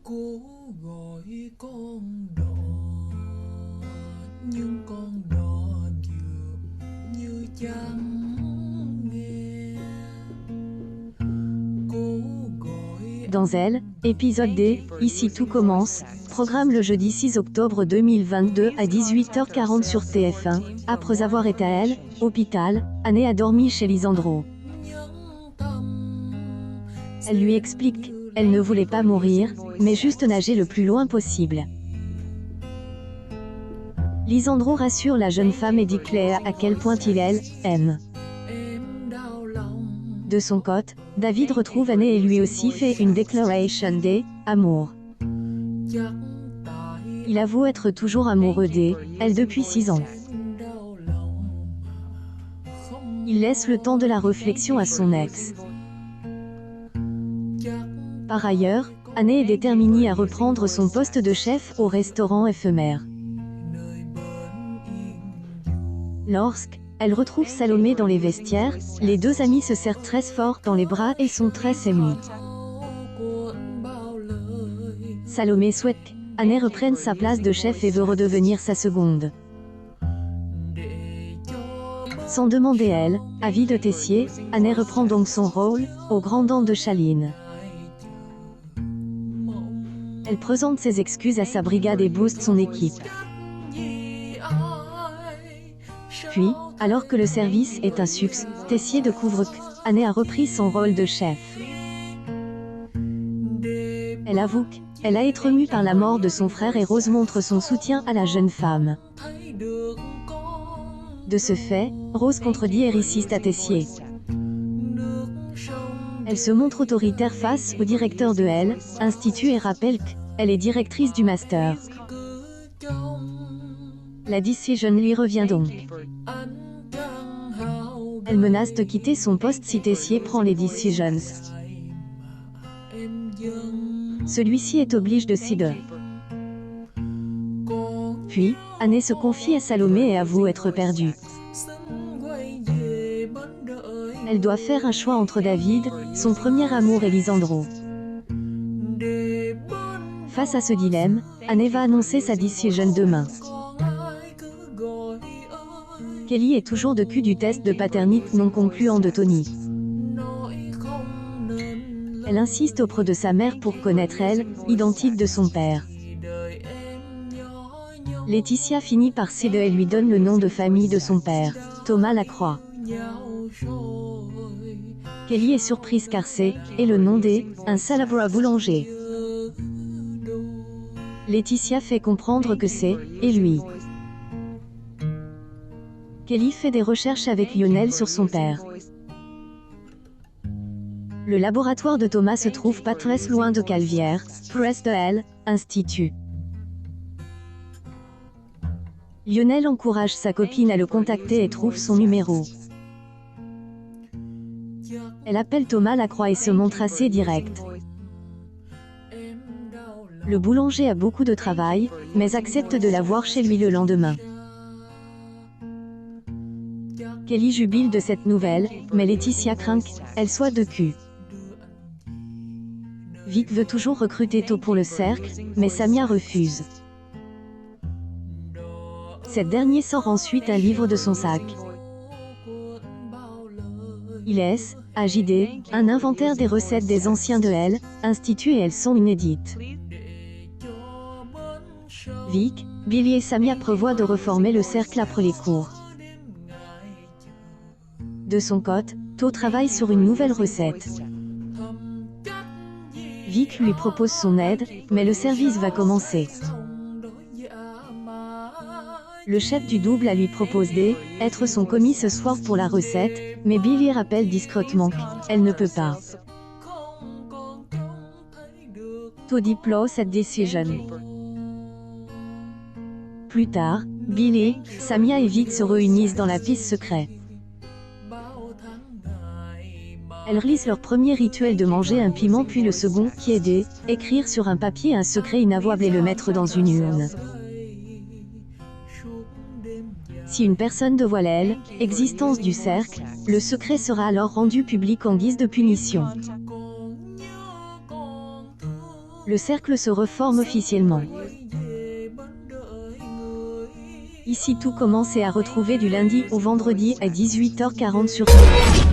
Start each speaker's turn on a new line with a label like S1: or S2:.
S1: Cố gọi con đò nhưng con đò dường như chẳng nghe. Cố gọi
S2: Dans Elle, épisode D, Ici tout commence, programme le jeudi 6 octobre 2022 à 18h40 sur TF1. Après avoir été à Elle, hôpital, Anne a dormi chez Lisandro.
S1: những thầm.
S2: Elle lui explique, elle ne voulait pas mourir, mais juste nager le plus loin possible. Lisandro rassure la jeune femme et dit Claire à quel point elle aime.
S1: Em đau lòng
S2: De son côté, David retrouve Anne et lui aussi fait une déclaration d'amour.
S1: chắc tại
S2: Il avoue être toujours amoureux d'elle depuis 6 ans.
S1: anh đau lòng không
S2: Il laisse le temps de la réflexion à son ex.
S1: chắc.
S2: Par ailleurs, Anne est déterminée à reprendre son poste de chef au restaurant éphémère.
S1: Nơi bến yên
S2: Lorsqu'elle retrouve Salomé dans les vestiaires, les deux amis se serrent très fort dans les bras et sont très émus.
S1: cuộn bao lời
S2: Salomé souhaite qu'Anne reprenne sa place de chef et veut redevenir sa seconde.
S1: để cho bớt
S2: Sans demander avis de Tessier, Anne reprend donc son rôle, au grand dam de Chaline.
S1: mộng.
S2: Elle présente ses excuses à sa brigade et booste son équipe.
S1: Vì ai
S2: Puis, alors que le service est un succès, Tessier découvre qu'Anne a repris son rôle de chef.
S1: để
S2: Elle avoue qu'elle a été émue par la mort de son frère et Rose montre son soutien à la jeune femme.
S1: thấy được con
S2: De ce fait, Rose contredit et insiste à Tessier.
S1: nước sông
S2: Elle se montre autoritaire face au directeur de l'Institut et rappelle qu'elle est directrice du master.
S1: cứ trông
S2: La décision lui revient donc.
S1: anh chẳng hao
S2: Elle menace de quitter son poste si Tessier prend les décisions.
S1: gầy mà em dâng
S2: Celui-ci est obligé de céder.
S1: con
S2: Puis, Anne se confie à Salomé et avoue être perdue.
S1: xin quay về bến đợi
S2: Elle doit faire un choix entre David, son premier amour et Lisandro.
S1: để bến
S2: Face à ce dilemme, Anne va annoncer sa décision demain.
S1: còn ai cứ gọi ơi
S2: Kelly est toujours de cul du test de paternité non concluant de Tony.
S1: nói không nên lời
S2: Elle insiste auprès de sa mère pour connaître identique de son père.
S1: đời em nhỏ nhoi
S2: Laetitia finit par céder et lui donne le nom de famille de son père, Thomas Lacroix.
S1: nhau rồi
S2: Kelly est surprise car c'est le nom d'un célèbre boulanger. Laetitia fait comprendre que c'est lui. Kelly fait des recherches avec Lionel sur son père. Le laboratoire de Thomas se trouve pas très loin de Calvière, près de l'Institut. Lionel encourage sa copine à le contacter et trouve son numéro. Elle appelle Thomas Lacroix et se montre assez directe.
S1: em đau lòng
S2: Le boulanger a beaucoup de travail, mais accepte de la voir chez lui le lendemain. Kelly jubile de cette nouvelle, mais Laetitia craint qu'elle soit de cul. Vic veut toujours recruter Tho pour le cercle, mais Samia refuse. Cette dernière sort ensuite un livre de son sac.
S1: cuộn bao lời
S2: Il laisse, à JD, un inventaire des recettes des anciens de l'Institut et elles sont inédites.
S1: để cho bến sông
S2: Vic, Billy et Samia prévoient de reformer le cercle après les cours.
S1: đêm ngày chờ
S2: De son côté, Tho travaille sur une nouvelle recette.
S1: thầm trách gì
S2: Vic lui propose son aide, mais le service va commencer.
S1: không đối dạ mà
S2: Le chef du double a lui proposé d'être son commis ce soir pour la recette, mais Billy rappelle discrètement qu'elle ne peut pas.
S1: không còn trông thấy được
S2: Tho diplôme cette décision. Plus tard, Billy, Samia et Vic se réunissent dans la pièce secrète.
S1: bao tháng ngày mà
S2: Elles lisent leur premier rituel de manger un piment puis le second qui est d'écrire sur un papier un secret inavouable et le mettre dans une urne.
S1: suốt đêm dài
S2: Si une personne dévoile l'existence du cercle, le secret sera alors rendu public en guise de punition.
S1: còn nhớ còn thương
S2: Le cercle se reforme officiellement. Ici tout commence et à retrouver du lundi au vendredi à 18h40 sur TF1.